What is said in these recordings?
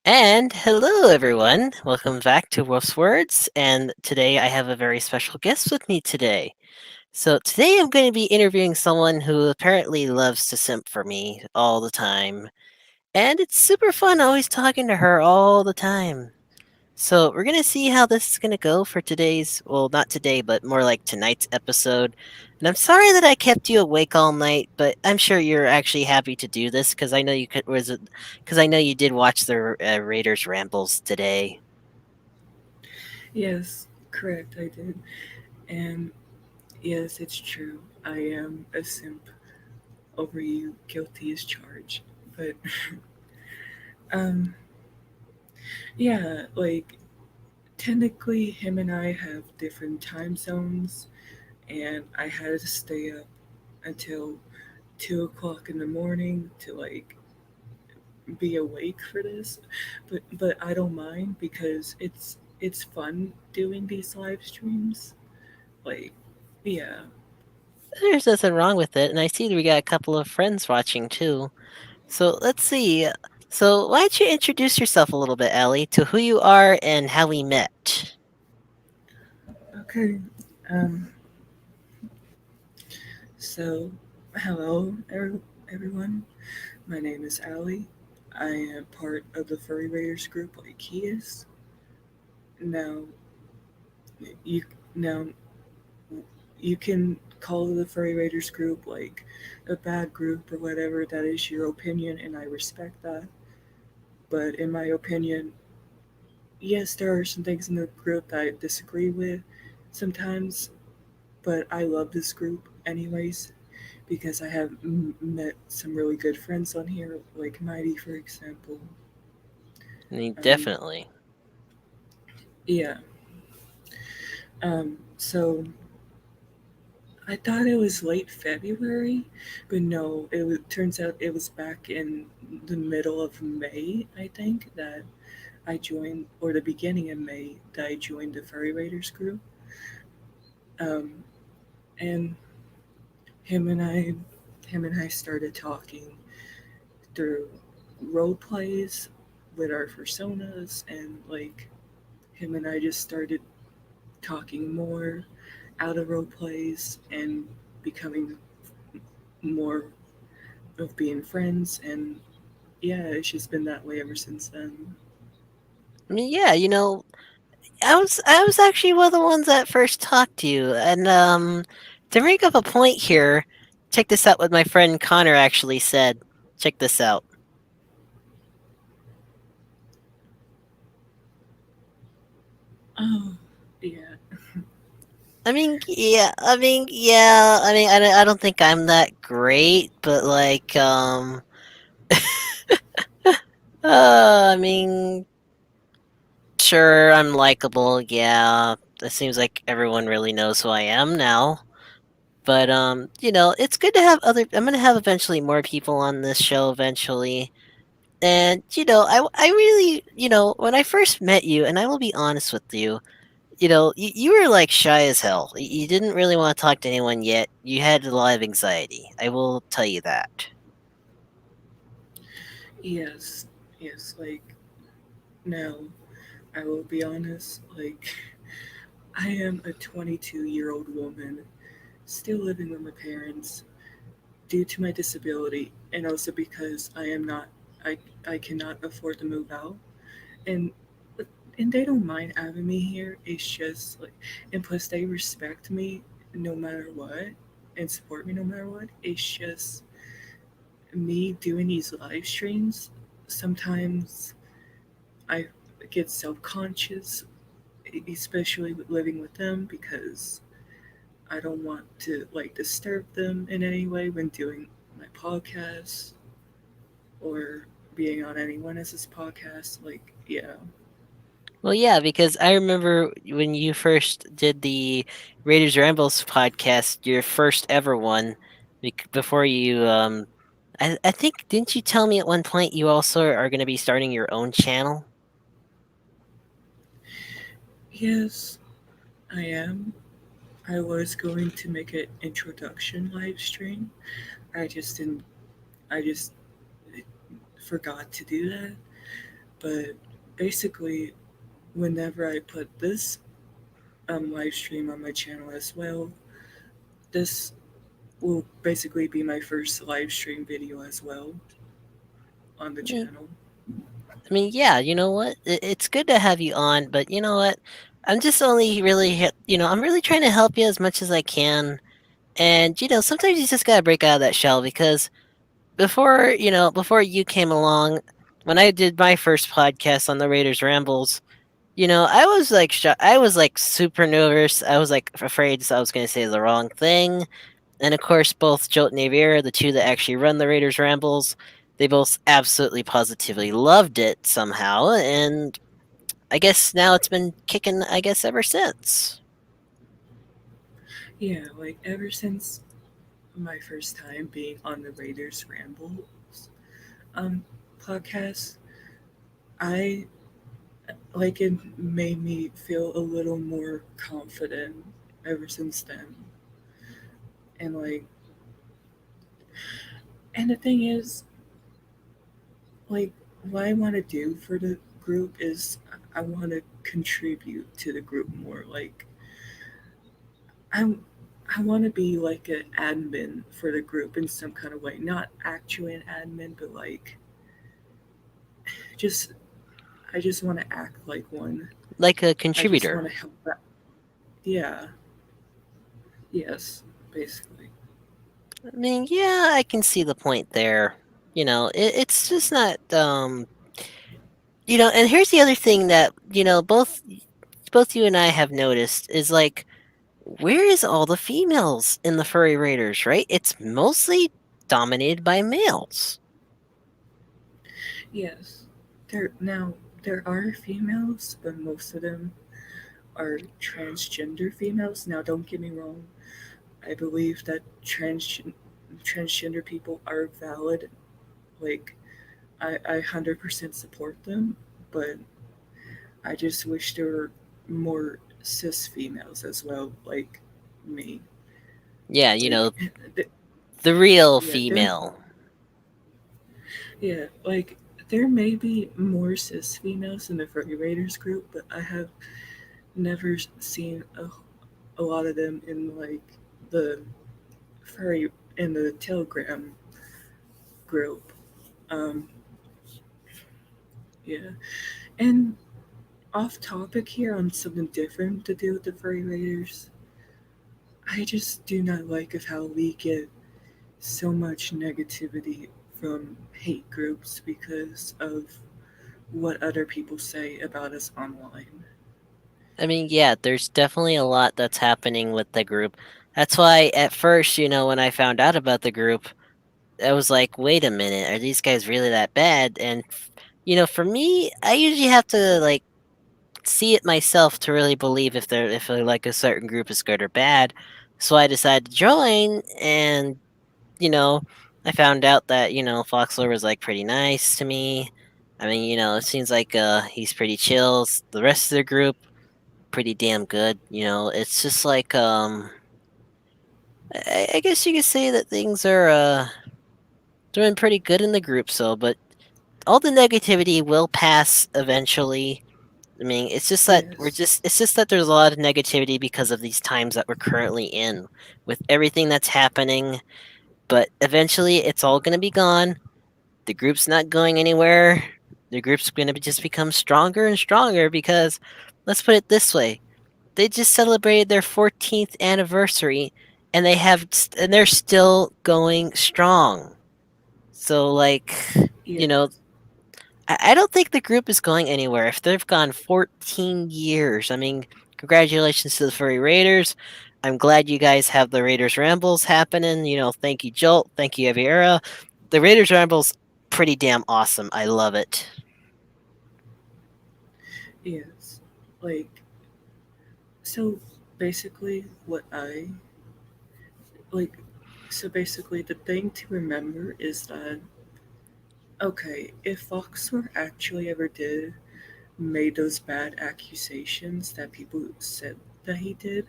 And hello, everyone. Welcome back to Wolf's Words. And today I have a very special guest with me today. So, today I'm going to be interviewing someone who apparently loves to simp for me all the time. And it's super fun always talking to her all the time. So, we're going to see how this is going to go for today's, well, not today, but more like tonight's episode. And I'm sorry that I kept you awake all night, but I'm sure you're actually happy to do this because I know you could was because I know you did watch the Raiders rambles today. Yes, correct, I did. And yes, it's true. I am a simp over you, guilty as charged. But um yeah, technically him and I have different time zones and I had to stay up until 2 o'clock in the morning to be awake for this. But I don't mind because it's fun doing these live streams. Like yeah. There's nothing wrong with it, and I see that we got a couple of friends watching too. So let's see. So why don't you introduce yourself a little bit, Ellie, to who you are and how we met? Okay. Um So, hello, everyone. My name is Ali. I am part of the Furry Raiders group, like he is. Now, you now you can call the Furry Raiders group like a bad group or whatever. That is your opinion, and I respect that. But in my opinion, yes, there are some things in the group that I disagree with sometimes. But I love this group anyways because I have met some really good friends on here, like Mighty, for example. I mean, Um, definitely. yeah. So I thought it was late February, but no, turns out it was back in the middle of May, I think, that I joined, or the beginning of May, that I joined the Furry Raiders group. Um, and him and I, him and I started talking through role plays with our personas, and him and I just started talking more out of role plays and becoming more of being friends. And yeah, it's just been that way ever since then. I mean, yeah, I was actually one of the ones that first talked to you, and to bring up a point here, check this out. What my friend Connor actually said. Check this out. Oh, yeah. I don't think I'm that great, but I mean, sure, I'm likable. Yeah, it seems like everyone really knows who I am now. But it's good to have other. I'm gonna have eventually more people on this show eventually, and I really, when I first met you, and I will be honest with you, you were like shy as hell. You didn't really want to talk to anyone yet. You had a lot of anxiety. I will tell you that. Yes, yes. Now, I will be honest, I am a 22-year-old woman still living with my parents due to my disability, and also because I, I cannot afford to move out. And and they don't mind having me here. It's just and plus they respect me no matter what and support me no matter what. It's just me doing these live streams. Sometimes I get self conscious, especially with living with them, because I don't want to disturb them in any way when doing my podcast or being on anyone else's podcast. Yeah. Well, yeah, because I remember when you first did the Raiders Rambles podcast, your first ever one, before I think didn't you tell me at one point you also are going to be starting your own channel? Yes, I am. I was going to make an introduction live stream. I just didn't. I just forgot to do that. But basically, whenever I put this live stream on my channel as well, this will basically be my first live stream video as well on the I mean, channel. yeah, you know what? It's good to have you on, but you know what? I'm just only really, I'm really trying to help you as much as I can. And, sometimes you just gotta break out of that shell because before you came along, when I did my first podcast on the Raiders Rambles, I was like, I was like super nervous. I was like afraid I was gonna say the wrong thing. And of course, both Jolt and Aviera, the two that actually run the Raiders Rambles, they both absolutely positively loved it somehow. And I guess now it's been kicking, I guess, ever since. Yeah, like ever since my first time being on the Raiders Rambles um, podcast, I like it made me feel a little more confident ever since then. And like, and the thing is, like, what I want to do for the group is I want to contribute to the group more. Like, I'm I want to be like an admin for the group in some kind of way. Not actually an admin, but like just I just want to act like one. Like a I just contributor. want to help out. Yeah. Yes. Basically. Yeah, I can see the point there. It's just not, and here's the other thing that, both you and I have noticed is like, where is all the females in the furry raiders, right? It's mostly dominated by males. Yes. There are females, but most of them are transgender females. Now don't get me wrong. I believe that transgender people are valid. Like I 100% support them, but I just wish there were more cis females as well, like me. Yeah, Like, th- the real yeah, there, female. yeah, like there may be more cis females in the Furry Raiders group, but I have never seen a lot of them in like the furry in the Telegram group. Um, yeah, and off topic here on something different to do with the Furry Raiders. I just do not like of how we get so much negativity from hate groups because of what other people say about us online. Yeah, there's definitely a lot that's happening with the group. That's why at first, when I found out about the group, I was like, wait a minute, are these guys really that bad? And, for me, I usually have to, like, see it myself to really believe if like a certain group is good or bad. So I decided to join, and you know, I found out that Foxler was like pretty nice to me. It seems like he's pretty chill. The rest of the group pretty damn good. It's just like I guess you could say that things are doing pretty good in the group. So, but all the negativity will pass eventually. It's just that Yes, it's just that there's a lot of negativity because of these times that we're currently in with everything that's happening. But eventually, it's all going to be gone. The group's not going anywhere. The group's going to just become stronger and stronger because, let's put it this way, they just celebrated their 14th anniversary, and they're still going strong. So like, you know, yes, I don't think the group is going anywhere. If they've gone 14 years, congratulations to the Furry Raiders. I'm glad you guys have the Raiders Rambles happening. Thank you, Jolt. Thank you, Aviera. The Raiders Rambles, pretty damn awesome. I love it. yes. Like, so basically, what I like, so basically, the thing to remember is that, okay, if Foxler actually ever did made those bad accusations that people said that he did,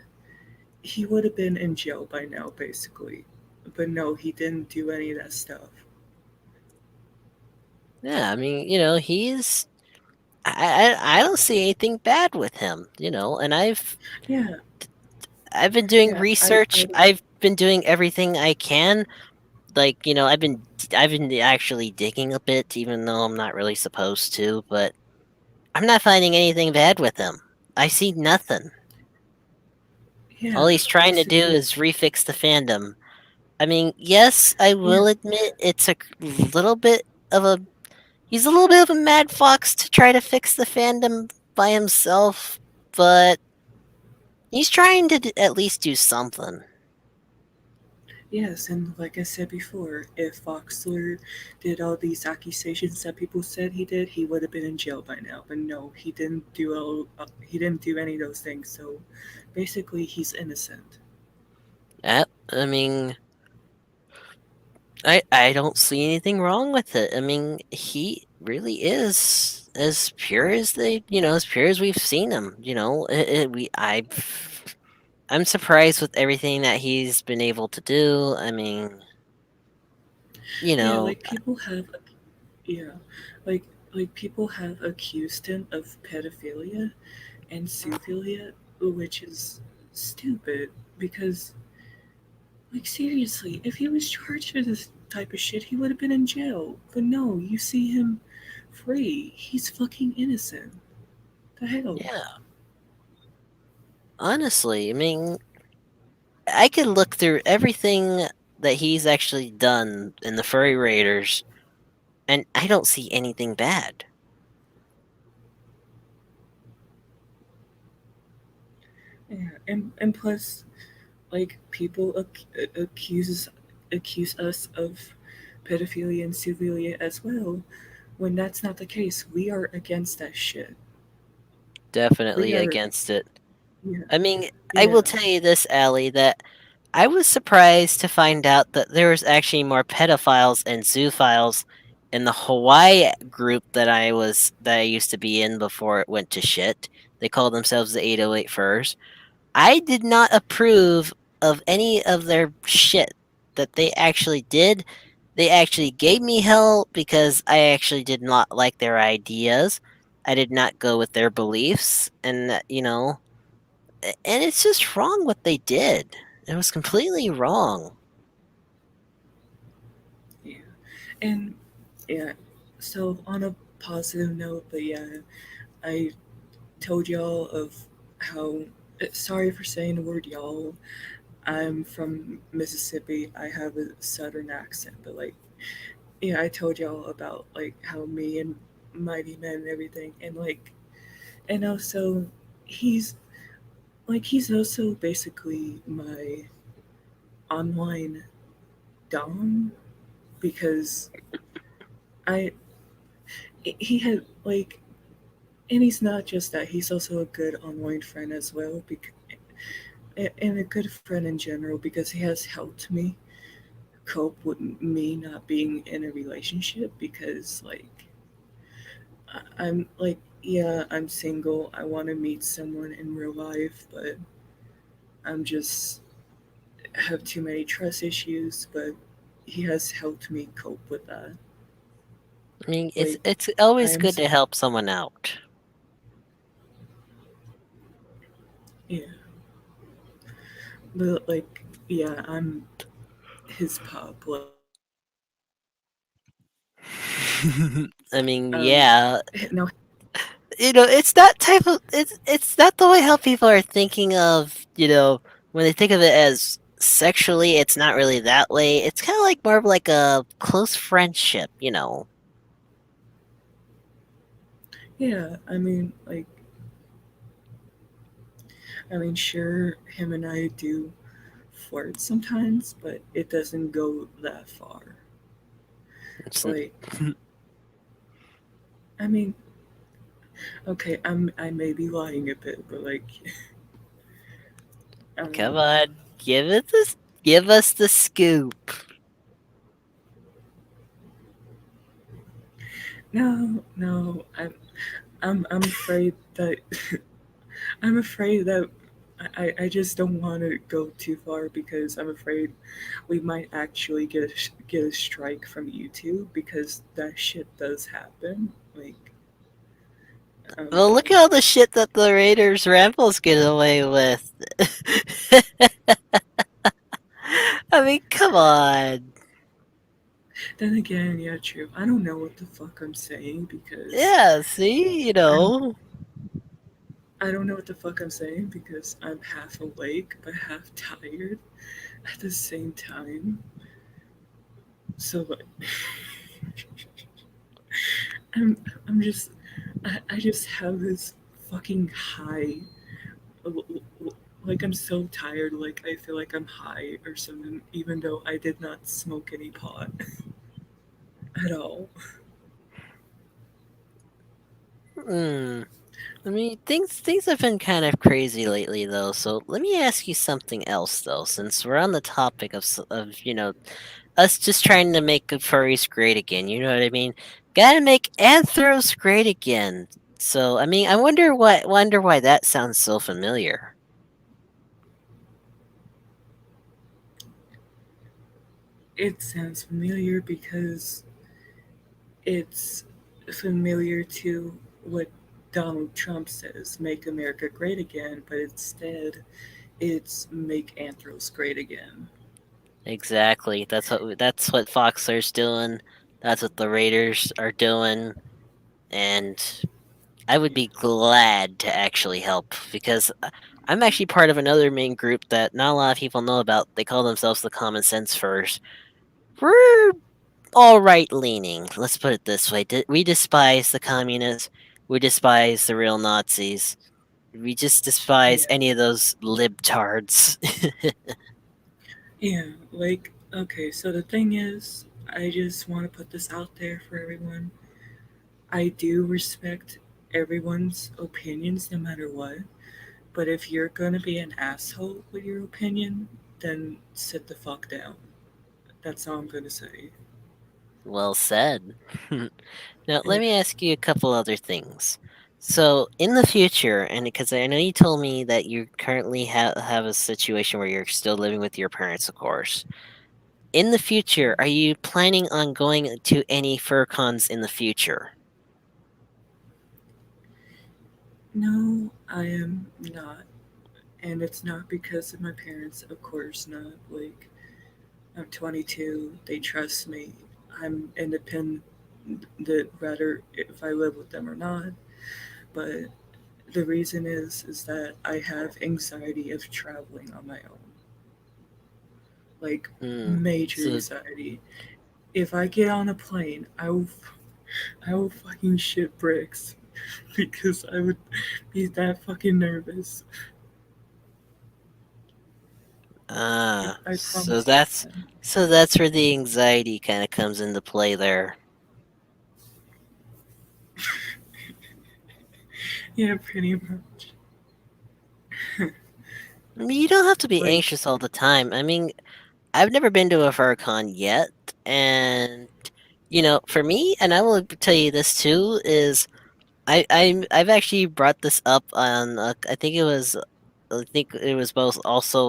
he would have been in jail by now, basically. But no, he didn't do any of that stuff. Yeah, I don't see anything bad with him, and Yeah, I've been doing yeah. I research. I've been doing everything I can. Like, I've been actually digging a bit, even though I'm not really supposed to, but I'm not finding anything bad with him. I see nothing. yeah. All he's trying to do Basically, is refix the fandom. I mean, yes, I yeah, will admit it's a little bit of a he's a little bit of a mad fox to try to fix the fandom by himself, but he's trying to at least do something. yes. And like I said before, if Foxler did all these accusations that people said he did, he would have been in jail by now. But no, he didn't do he didn't do any of those things. So basically, he's innocent. I mean, I don't see anything wrong with it. I mean, he really is as pure as as pure as we've seen him. I'm surprised with everything that he's been able to do. I mean, you Yeah, know, like people have, yeah, like people have accused him of pedophilia and zoophilia, which is stupid because, like, seriously, if he was charged for this type of shit, he would have been in jail. But no, you see him free. He's fucking innocent. The hell? yeah. Honestly, I mean, I could look through everything that he's actually done in the Furry Raiders, and I don't see anything bad. Yeah, and plus, like, people accuse us of pedophilia and zoophilia as well, when that's not the case. We are against that shit. We Definitely are, against it. yeah, I mean, I yeah, will tell you this, Allie, that I was surprised to find out that there was actually more pedophiles and zoophiles in the Hawaii group that I used to be in before it went to shit. They called themselves the 808 Furs. I did not approve of any of their shit that they actually did. They actually gave me hell because I actually did not like their ideas. I did not go with their beliefs, and and it's just wrong what they did. It was completely wrong. yeah. And yeah, so on a positive note, but yeah, I told y'all of how. Sorry for saying the word y'all. I'm from Mississippi. I have a southern accent, but like, yeah, I told y'all about like how me and Mighty Men and everything, and like, and also he's he's also basically my online dom because I he had like, and he's not just that, he's also a good online friend as well because, and a good friend in general because he has helped me cope with me not being in a relationship because like I'm like, yeah, I'm single, I want to meet someone in real life, but I'm just have too many trust issues, but he has helped me cope with that. I mean, it's Like, it's always I'm, good to help someone out. yeah, but like, yeah, I'm his pup. Like, I mean, um, yeah, no, it's that type of it's not the way how people are thinking of, when they think of it as sexually, it's not really that way. It's kind of like more of like a close friendship. yeah, I mean, sure, him and I do flirt sometimes, but it doesn't go that far. It's Like, I mean, okay, I may be lying a bit, but like, um, come on, give us the scoop. no, I'm afraid that I'm afraid that I just don't want to go too far because I'm afraid we might actually get a strike from YouTube because that shit does happen. Like, I'm Well, look done. at all the shit that the Raiders Rambles get away with. I mean, come on. Then again, yeah, true. I don't know what the fuck I'm saying because Yeah, see, I'm I don't know what the fuck I'm saying because I'm half awake but half tired at the same time. So like I'm I'm just I just have this fucking high like I'm so tired like I feel like I'm high or something even though I did not smoke any pot at all. hmm. I mean, things have been kind of crazy lately, though. So let me ask you something else, though, since we're on the topic of us just trying to make the furries great again. You know what I mean? Gotta make anthros great again. So I mean, I wonder why that sounds so familiar. It sounds familiar because it's familiar to what Donald Trump says, make America great again, but instead it's make anthros great again. Exactly. That's what Foxler's doing. That's what the Raiders are doing, and I would be glad to actually help because I'm actually part of another main group that not a lot of people know about. They call themselves the Common Sense First. We're all right leaning. Let's put it this way: we despise the communists. We despise the real Nazis. We just despise Yeah. any of those libtards. Yeah, like, okay, so the thing is, I just want to put this out there for everyone. I do respect everyone's opinions no matter what, but if you're gonna be an asshole with your opinion, then sit the fuck down. That's all I'm gonna say. Well said. Now, let If, me ask you a couple other things. So, in the future, and because I know you told me that you currently have a situation where you're still living with your parents, of course. In the future, are you planning on going to any fur cons in the future? no, I am not. And it's not because of my parents, of course not. Like, I'm 22, they trust me. I'm independent, rather if I live with them or not. But the reason is that I have anxiety of traveling on my own, like Hmm. major So, anxiety. If I get on a plane, I will fucking shit bricks because I would be that fucking nervous. I so promise you that's that. so that's where the anxiety kind of comes into play there. Yeah, pretty much. I mean, you don't have to be Like, anxious all the time. I mean, I've never been to a FurCon yet, and for me, and I will tell you this too, is I've actually brought this up on I think it was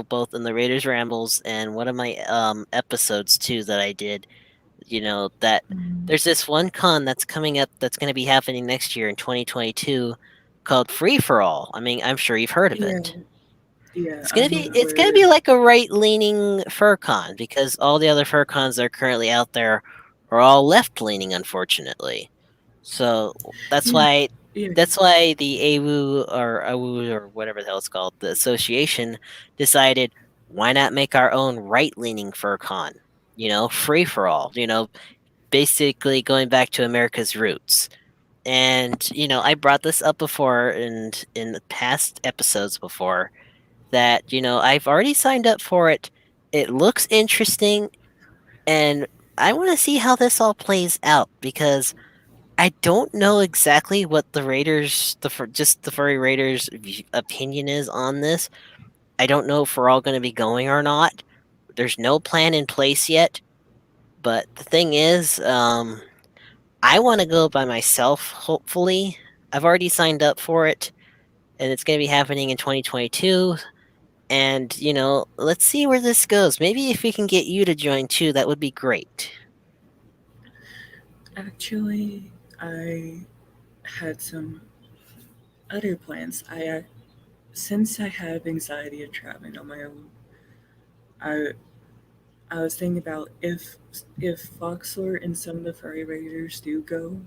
both in the Raiders Rambles and one of my episodes too that I did. That mm, there's this one con that's coming up that's going to be happening next year in 2022 called Free for All. I mean, I'm sure you've heard of yeah, it. yeah, It's gonna I'm be it's gonna aware. be like a right leaning FurCon because all the other FurCons that are currently out there are all left leaning, unfortunately. So that's Yeah, why yeah, that's why the AWU or whatever the hell it's called, the association decided why not make our own right leaning FurCon? Free for all. Basically going back to America's roots. And I brought this up before in the past episodes before that, I've already signed up for it. It looks interesting, and I want to see how this all plays out because I don't know exactly what the Raiders, just the furry Raiders' opinion is on this. I don't know if we're all going to be going or not. There's no plan in place yet. But the thing is, I want to go by myself. Hopefully, I've already signed up for it, and it's going to be happening in 2022. And, let's see where this goes. Maybe if we can get you to join too, that would be great. actually, I had some. other plans. Since I have anxiety of traveling on my own, I I was thinking about if Foxlore and some of the furry raiders do go,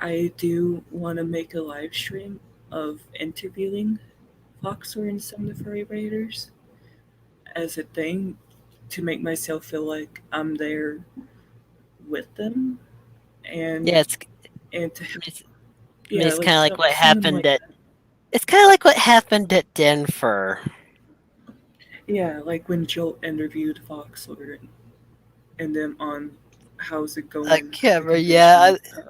I do want to make a live stream of interviewing Foxlore and some of the furry raiders as a thing to make myself feel like I'm there with them and Yeah, and to it's, I mean, yeah, it's like kind of like what something happened like at that. it's kind of like what happened at Denver. Yeah, like when Joel interviewed Foxlore and them on how's it A going, the camera, convention yeah. and stuff.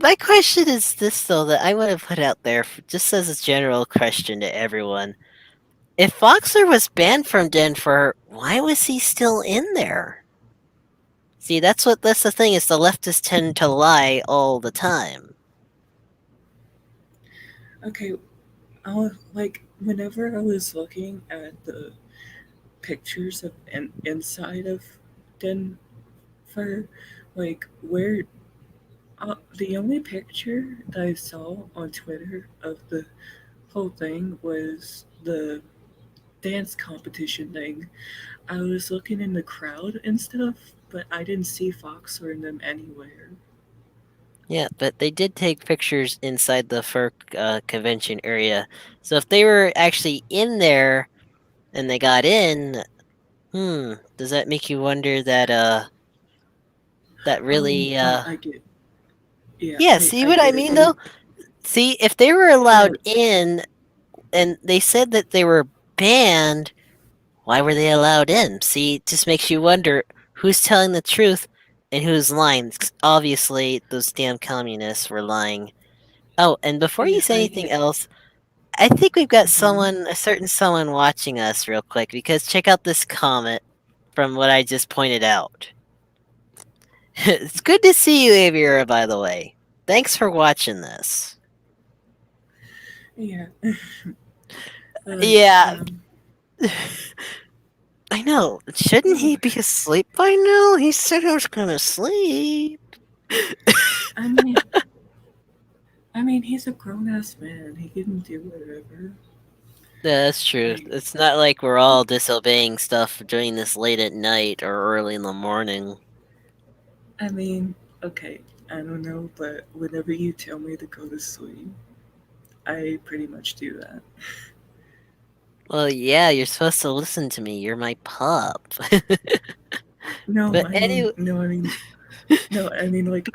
My question is this though that I want to put out there just as a general question to everyone. If Foxer was banned from Denver, why was he still in there? See, that's the thing is the leftists tend to lie all the time. Okay, like whenever I was looking at the pictures of inside of Denver, like where the only picture that I saw on Twitter of the whole thing was the dance competition thing. I was looking in the crowd and stuff, but I didn't see Fox or them anywhere. Yeah, but they did take pictures inside the FERC convention area. So if they were actually in there and they got in, does that make you wonder that really I get. Yeah, yeah, I see what I get it. mean though? See, if they were allowed Yeah, in and they said that they were banned, why were they allowed in? See, it just makes you wonder who's telling the truth and who's lying. 'Cause obviously, those damn communists were lying. Oh, and before you yeah, say I anything get. else, I think we've got Hmm. a certain someone watching us real quick because check out this comment from what I just pointed out. It's good to see you, Aviera, by the way. Thanks for watching this. Yeah, like Yeah, I know. Shouldn't he be asleep by now? He said he was gonna sleep. I mean, he's a grown ass man. He can do whatever. Yeah, that's true. Like, It's not like we're all disobeying stuff doing this late at night or early in the morning. I mean, okay, I don't know, but whenever you tell me to go to sleep, I pretty much do that. Well, yeah, you're supposed to listen to me. You're my pup. No, But anyway, no, I mean, like,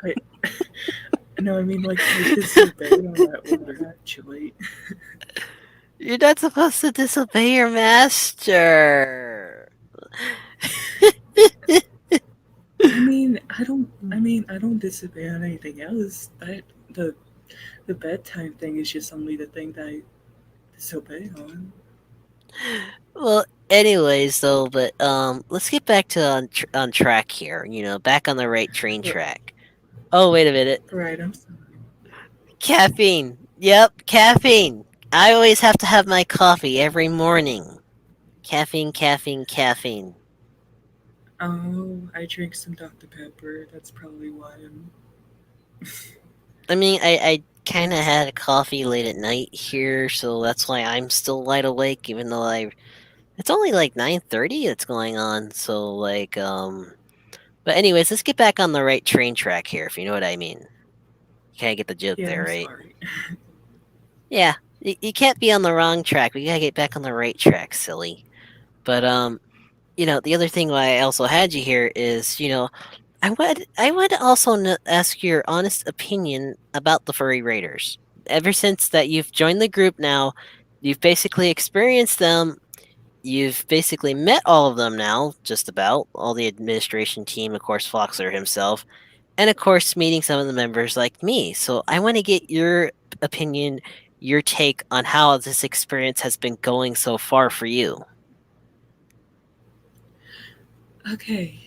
no, I mean, like, I disobey on that order, actually. you're not supposed to disobey your master. I don't disobey on anything else. The, the bedtime thing is just only the thing that I disobey on. Well, anyways, though, but let's get back to on track here. Back on the right train R- track. Oh, wait a minute. right, I'm sorry. Caffeine. Yep, caffeine. I always have to have my coffee every morning. Caffeine, caffeine, caffeine. Oh, I drink some Dr. Pepper. That's probably why I'm. I mean, I kind of had a coffee late at night here, so that's why I'm still wide awake, even though it's only like 9:30 it's going on, so but anyways, let's get back on the right train track here, if you know what I mean. You kinda get the joke Yeah, there, I'm right? sorry. Yeah, you can't be on the wrong track, we gotta get back on the right track, silly. But, the other thing why I also had you here is, I would also ask your honest opinion about the furry raiders. Ever since that you've joined the group now, you've basically experienced them. You've basically met all of them now, just about all the administration team, of course, Foxer himself, and of course, meeting some of the members like me. So I want to get your opinion, your take on how this experience has been going so far for you. Okay,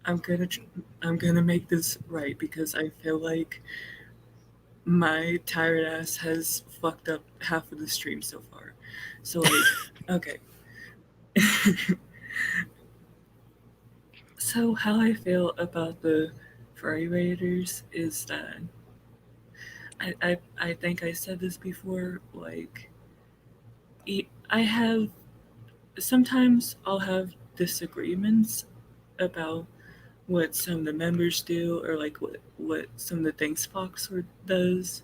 I'm gonna tr- I'm gonna make this right because I feel like my tired ass has fucked up half of the stream so far. So like, okay. So how I feel about the furry raiders is that I think I said this before. Like, I have sometimes I'll have disagreements about what some of the members do or like what some of the things Foxford does.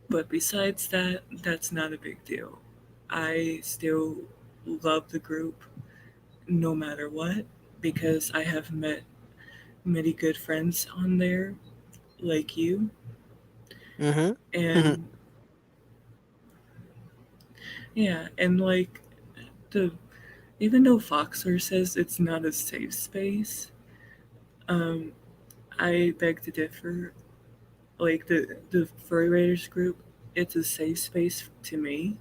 But besides that, that's not a big deal. I still love the group no matter what because I have met many good friends on there like you. Mm-hmm. And yeah, and like the even though Foxer says it's not a safe space, um, I beg to differ. Like the Furry Raiders group, it's a safe space to me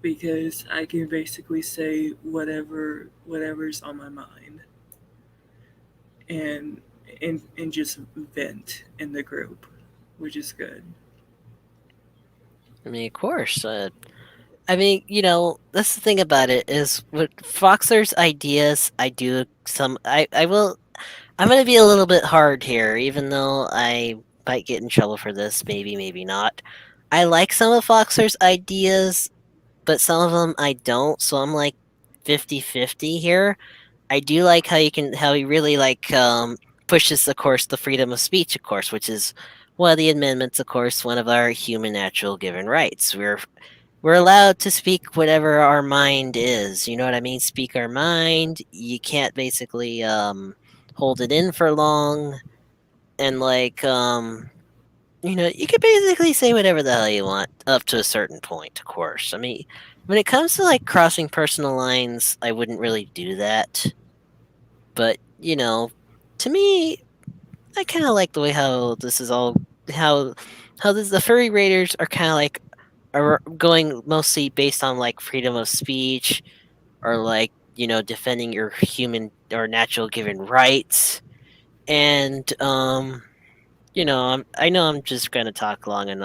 because I can basically say whatever's on my mind and and just vent in the group, which is good. I mean, of course. I mean, that's the thing about it is with Foxer's ideas. I do some. I will. I'm gonna be a little bit hard here, even though I might get in trouble for this. Maybe, maybe not. I like some of Foxer's ideas, but some of them I don't. So I'm like 50-50 here. I do like how he really pushes, of course, the freedom of speech, of course, which is one of the amendments, of course, one of our human natural given rights. We're allowed to speak whatever our mind is. You know what I mean? Speak our mind. You can't basically hold it in for long, and you can basically say whatever the hell you want up to a certain point, of course. I mean, when it comes to like crossing personal lines, I wouldn't really do that. But, to me, I kind of like the way how this is all how the furry raiders are kind of like are going mostly based on like freedom of speech or like defending your human or natural given rights. And I know I'm just gonna talk long and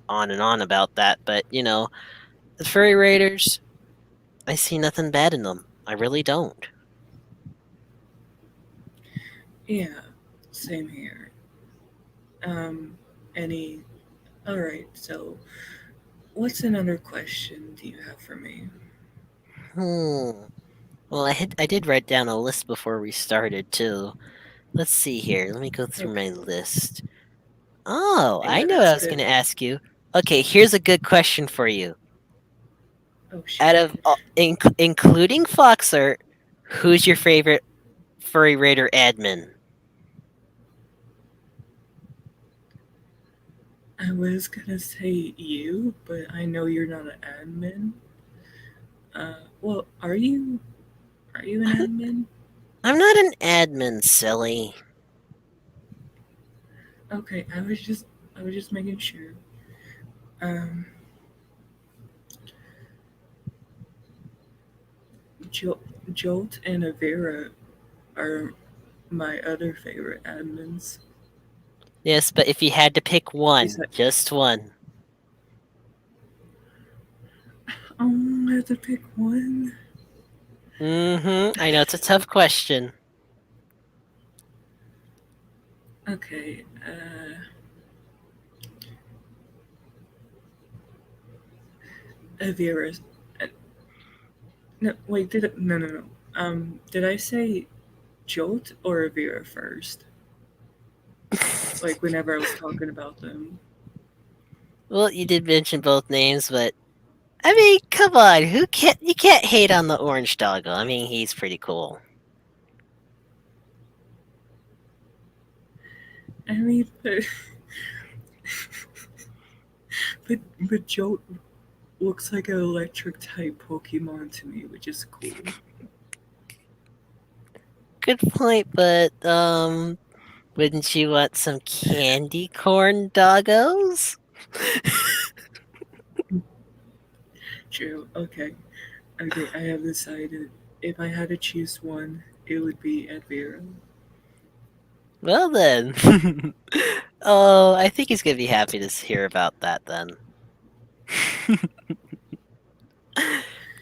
on and on about that, but the furry raiders, I see nothing bad in them. I really don't. Yeah, same here. Um, any all right. So, what's another question do you have for me? Hmm. Well, I did write down a list before we started too. Let's see here. Let me go through Okay. my list. Oh, I Yeah, know what that's I was good. going to ask you. Okay, here's a good question for you. Oh Out shoot. of including Foxer, who's your favorite furry raider admin? I was gonna say you, but I know you're not an admin. Well, are you? Are you an admin? I'm not an admin, silly. Okay, I was just making sure. Um, jo- Jolt and Avera are my other favorite admins. Yes, but if you had to pick one, Besides, just one. oh, I have to pick one. I know it's a tough question. Okay, Avera. Uh, no, wait, no. Did I say Jolt or Avera first? Like whenever I was talking about them. Well, you did mention both names, but I mean, come on, you can't hate on the orange doggo. I mean, he's pretty cool. I mean, but Jolt looks like an electric type Pokemon to me, which is cool. Good point, but wouldn't you want some candy corn doggos? True. Okay. Okay. I have decided. If I had to choose one, it would be Advera. Well then. Oh, I think he's gonna be happy to hear about that then.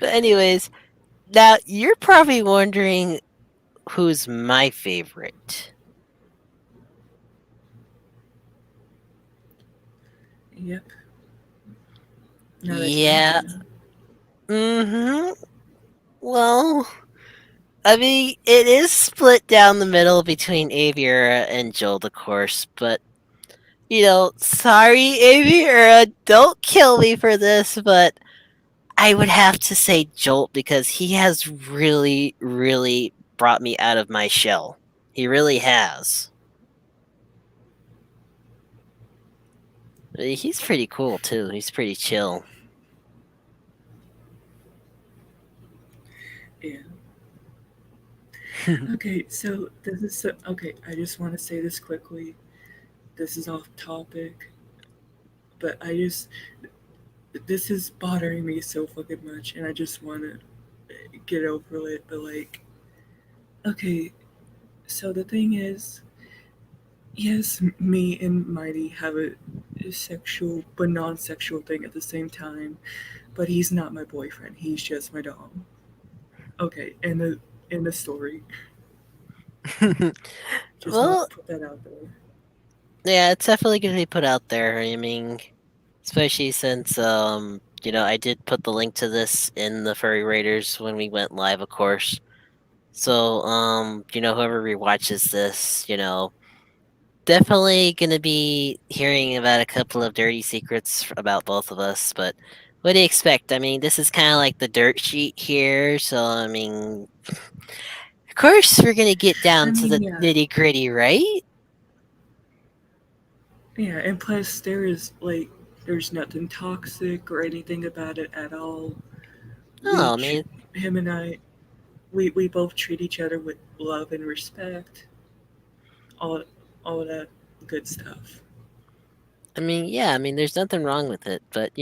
But anyways, now you're probably wondering who's my favorite. Yep. Now that you Yeah. mention it. Mm-hmm. Well, I mean, it is split down the middle between Aviera and Jolt, of course, but sorry, Aviera, don't kill me for this, but I would have to say Jolt because he has really, really brought me out of my shell. He really has. He's pretty cool too. He's pretty chill. Yeah. Okay, so okay. I just want to say this quickly. This is off topic, but this is bothering me so fucking much, and I just want to get over it. But like, okay, so the thing is, yes, me and Mighty have a sexual but non-sexual thing at the same time, but he's not my boyfriend. He's just my dom. Okay, in the story, just want Well, to put that out there. yeah, it's definitely gonna be put out there. I mean, especially since I did put the link to this in the Furry Raiders when we went live, of course. So, whoever rewatches this, definitely gonna be hearing about a couple of dirty secrets about both of us, but what do you expect? I mean, this is kind of like the dirt sheet here, so I mean, of course we're gonna get I down to mean, the yeah, nitty gritty, right? yeah, and plus there's nothing toxic or anything about it at all. Oh, I mean, Him and I, we both treat each other with love and respect, all all that good stuff. Yeah, I mean, there's nothing wrong with it, but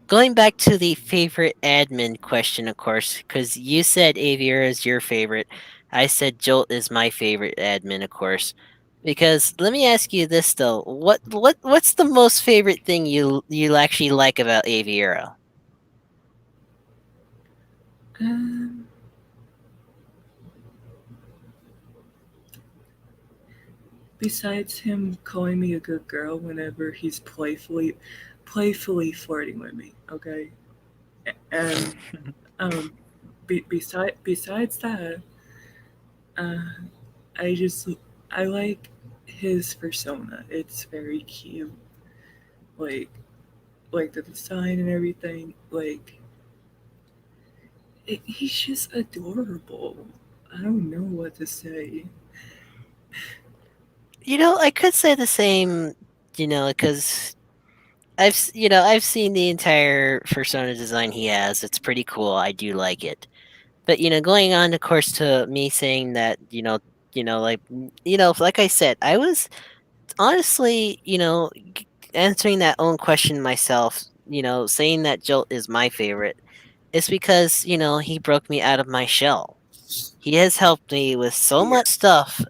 going back to the favorite admin question, of course, because you said Avier is your favorite, I said Jolt is my favorite admin, of course. Because let me ask you this though, what's the most favorite thing you actually like about Aviera? Um, Besides him calling me a good girl whenever he's playfully flirting with me, okay, and um, besides that, uh, I just I like his persona. It's very cute, like the design and everything. He's just adorable. I don't know what to say. I could say the same, because I've seen the entire persona design he has. It's pretty cool. I do like it. But going on, of course, to me saying that, like I said, I was honestly, answering that own question myself. Saying that Jolt is my favorite is because he broke me out of my shell. He has helped me with so Yeah, much stuff.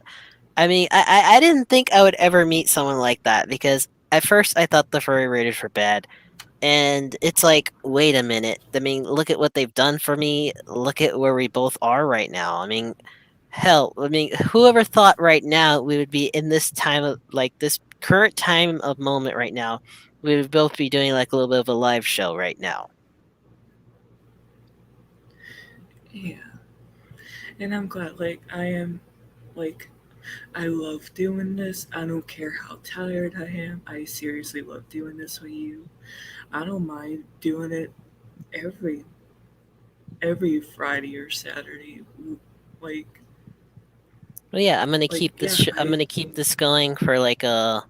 I mean, I didn't think I would ever meet someone like that because at first I thought the furry raiders were bad. And it's like, wait a minute. I mean, look at what they've done for me. Look at where we both are right now. I mean, hell, I mean, whoever thought right now we would be in this time of like this current time of moment right now, we would both be doing like a little bit of a live show right now. yeah, and I'm glad. Like I love doing this. I don't care how tired I am. I seriously love doing this with you. I don't mind doing it every Friday or Saturday. Like Well, yeah, I'm gonna keep this. yeah, I'm I gonna keep this going for like a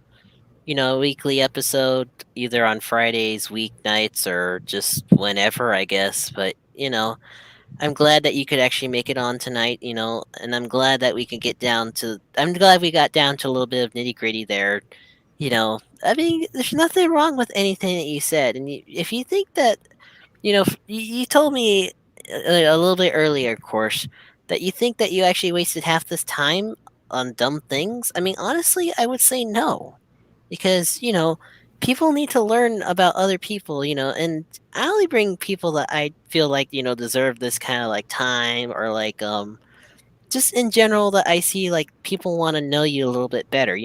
weekly episode, either on Fridays, weeknights, or just whenever, I guess. But I'm glad that you could actually make it on tonight, and I'm glad that we can get down to. I'm glad we got down to a little bit of nitty gritty there. I mean, there's nothing wrong with anything that you said, and if you think that, you told me a little bit earlier, of course, that you think that you actually wasted half this time on dumb things. I mean, honestly, I would say no, because people need to learn about other people, and I only bring people that I feel like deserve this kind of like time, or like just in general that I see like people want to know you a little bit better,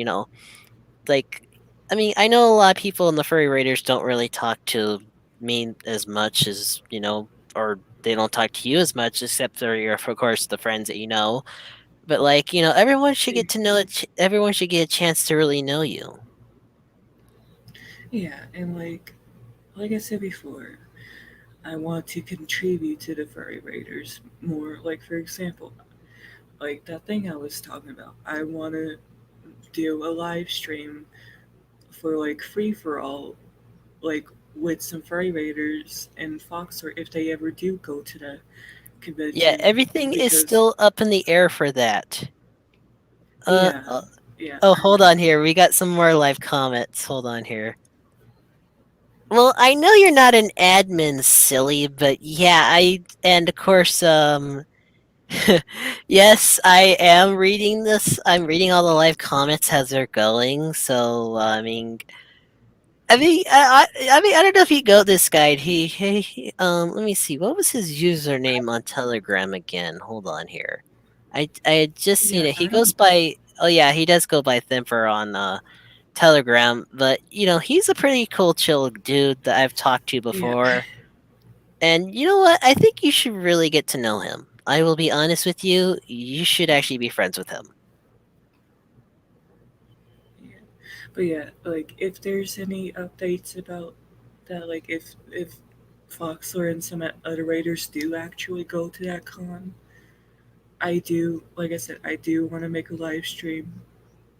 like. I mean, I know a lot of people in the furry raiders don't really talk to me as much as or they don't talk to you as much, except for your, of course, the friends that you know. But like, everyone should get to know it. Everyone should get a chance to really know you. Yeah, and like I said before, I want to contribute to the furry raiders more. Like for example, like that thing I was talking about. I want to do a live stream for like free for all, like with some furry raiders and Fox, or if they ever do go to the Yeah, convention, everything is because still up in the air for that. Uh, yeah, oh, yeah, oh, I hold know. on here. We got some more live comments. Hold on here. Well, I know you're not an admin, silly, but yeah, and of course, yes, I am reading this. I'm reading all the live comments as they're going. So, I don't know if you go this guide. Let me see. What was his username on Telegram again? Hold on here. I had just seen Yeah, it. He I goes don't. by. Oh yeah, he does go by Thimper on Telegram. But he's a pretty cool, chill dude that I've talked to Yeah, before. And you know what? I think you should really get to know him. I will be honest with you. You should actually be friends with him. yeah. But yeah, like if there's any updates about that, like if Foxler and some other raiders do actually go to that con, I do, like I said, I do want to make a live stream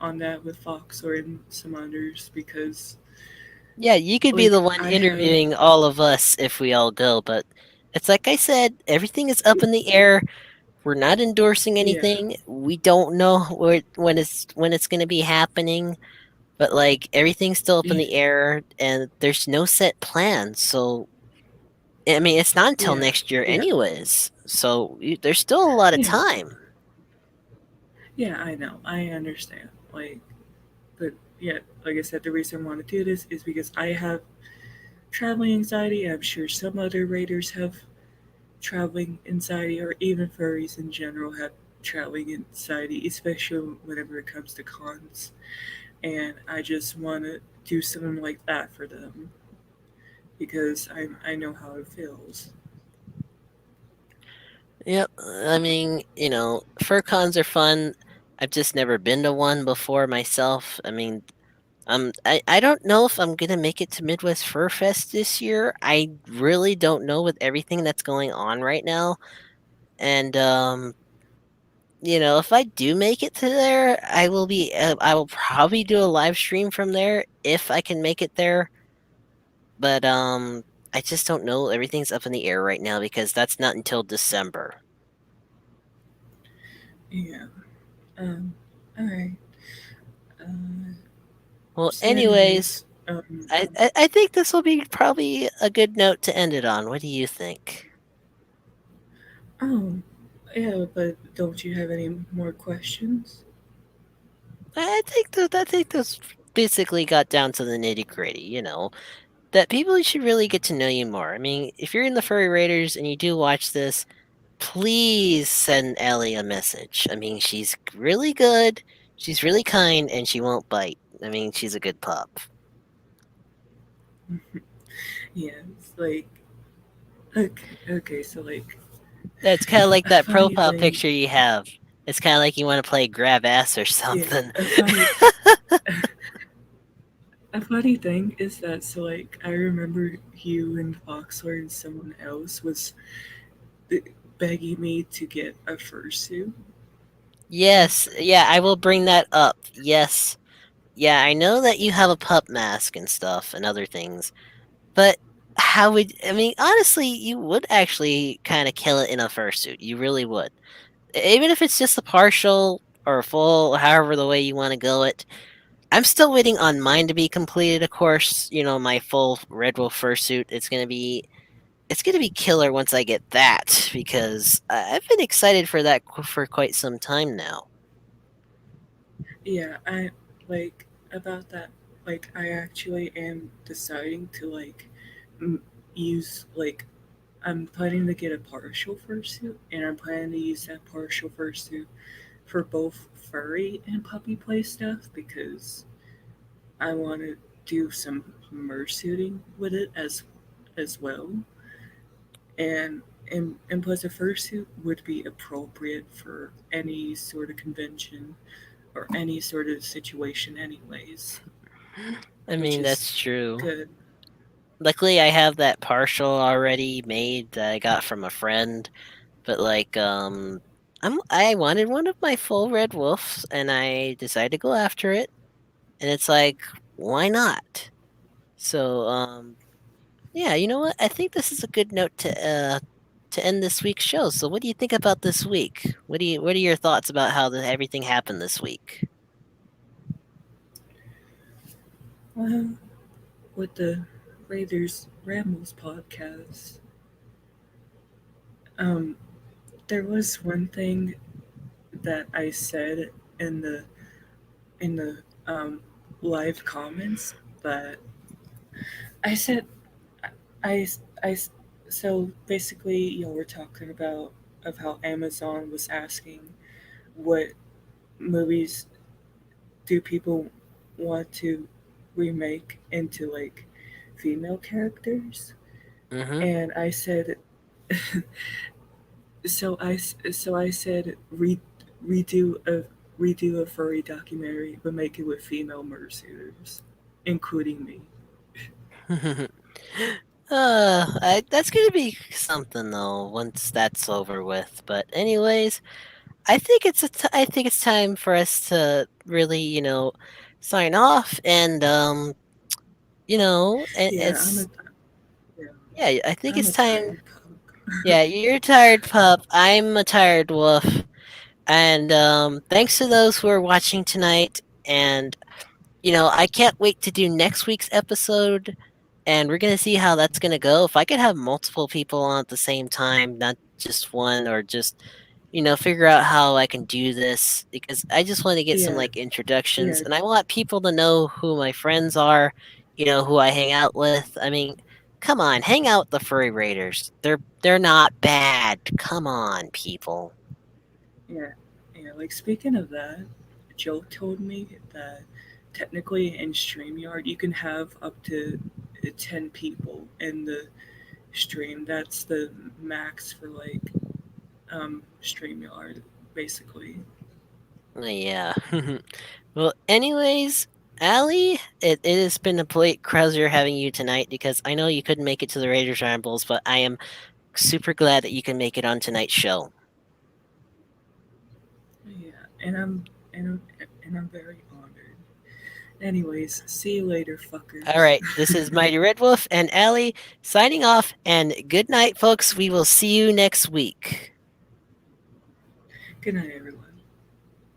on that with Foxler and some others because, Yeah, you could be the like, one I have, interviewing all of us if we all go, but it's like I said, everything is up in the air. We're not endorsing yeah, anything. We don't know when it's going to be happening, but like everything's still up in yeah, the air and there's no set plan. So, I mean, it's not until yeah, next year yeah, anyways. So, there's still a lot of yeah, time. yeah. I know, I understand. Like, but yeah, like I said, the reason I want to do this is because I have traveling anxiety. I'm sure some other raiders have traveling anxiety, or even furries in general have traveling anxiety, especially whenever it comes to cons. And I just want to do something like that for them because I know how it feels. Yep. I mean, fur cons are fun. I've just never been to one before myself. I mean, I don't know if I'm gonna make it to Midwest Fur Fest this year. I really don't know with everything that's going on right now. And if I do make it to there, I will probably do a live stream from there if I can make it there. But I just don't know. Everything's up in the air right now because that's not until December. Yeah. Um. All right. Uh, Well, so, anyways, anyways, I think this will be probably a good note to end it on. What do you think? oh, yeah, but don't you have any more questions? I think this basically got down to the nitty gritty. That people should really get to know you more. I mean, if you're in the furry raiders and you do watch this, please send Ellie a message. I mean, she's really good, she's really kind, and she won't bite. I mean, she's a good pup. Yeah, it's like okay, okay. So like It's kind of like a that funny profile thing, picture you have. It's kind of like you want to play grab ass or yeah, something. a funny thing is that so like I remember you and Foxler and someone else was begging me to get a fursuit. Yes, yeah, I will bring that up. Yes. Yeah, I know that you have a pup mask and stuff and other things, but I mean, honestly, you would actually kind of kill it in a fursuit. You really would. Even if it's just a partial or a full, however the way you want to go it. I'm still waiting on mine to be completed, of course. My full Red Wolf fursuit. It's gonna be killer once I get that because I've been excited for that for quite some time now. Yeah, I like about that. Like, I actually am deciding to m- use I'm planning to get a partial fursuit, and I'm planning to use that partial fursuit for both furry and puppy play stuff because I want to do some mersuiting with it as well, and and plus a fursuit would be appropriate for any sort of convention or any sort of situation, anyways, I which mean, is that's true. good. Luckily, I have that partial already made that I got from a friend. But I wanted one of my full red wolves, and I decided to go after it. And it's like, why not? So yeah, you know what? I think this is a good note to end this week's show. So what do you think about this week? What are your thoughts about how everything happened this week? Well, with the Raiders Rambles podcast, um, there was one thing that I said in the um, live comments that I said I I so basically, we're talking about of how Amazon was asking what movies do people want to remake into like female characters, Mm-hmm. and I said so I said redo a redo a furry documentary but make it with female murderers, including me. That's gonna be something though once that's over with. But anyways, I think it's time for us to really, sign off and Yeah, it's yeah, yeah, I think I'm it's a time. tired punk. Yeah, you're a tired pup. I'm a tired wolf. And thanks to those who are watching tonight. And I can't wait to do next week's episode, and we're gonna see how that's gonna go. If I could have multiple people on at the same time, not just one, or just figure out how I can do this, because I just want to get some Yeah, like introductions, yeah, and I want people to know who my friends are, who I hang out with. I mean, come on, hang out with the furry raiders. They're not bad. Come on, people. yeah, yeah. Like speaking of that, Joe told me that technically in StreamYard you can have up to 10 people in the stream. That's the max for like StreamYard, basically. Yeah. Well, anyways, Allie, it has been a great pleasure having you tonight because I know you couldn't make it to the Raiders Rambles, but I am super glad that you can make it on tonight's show. Yeah, and I'm very honored. Anyways, see you later, All fuckers. right, this is Mighty Red Wolf and Allie signing off, and good night, folks. We will see you next week. Good night, everyone.